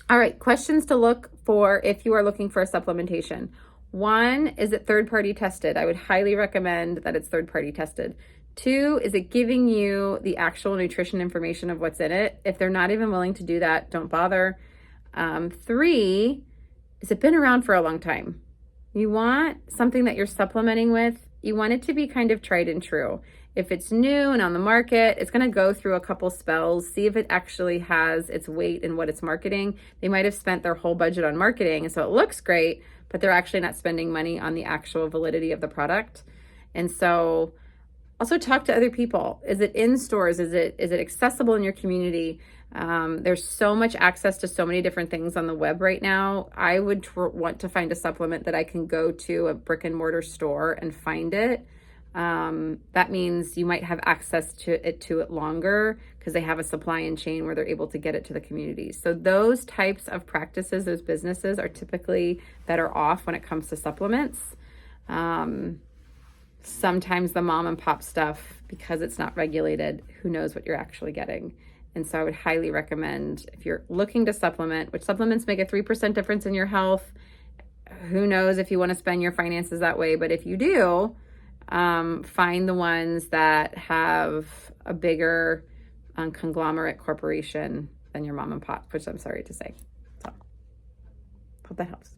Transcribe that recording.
All right, questions to look for if you are looking for a supplementation. One, is it third-party tested? I would highly recommend that it's third-party tested. Two, is it giving you the actual nutrition information of what's in it? If they're not even willing to do that, don't bother. Three, has it been around for a long time? You want something that you're supplementing with, you want it to be kind of tried and true. If it's new and on the market, it's going to go through a couple spells, see if it actually has its weight in what it's marketing. They might have spent their whole budget on marketing, and so it looks great, but they're actually not spending money on the actual validity of the product. And so also talk to other people. Is it in stores? Is it accessible in your community? There's so much access to so many different things on the web right now. I would want to find a supplement that I can go to a brick and mortar store and find it. That means you might have access to it longer because they have a supply and chain where they're able to get it to the communities. So those types of practices, those businesses are typically better off when it comes to supplements. Sometimes the mom and pop stuff, because it's not regulated, who knows what you're actually getting. And so I would highly recommend, if you're looking to supplement, which supplements make a 3% difference in your health. Who knows if you want to spend your finances that way, but if you do, find the ones that have a bigger conglomerate corporation than your mom and pop, which I'm sorry to say. So hope that helps.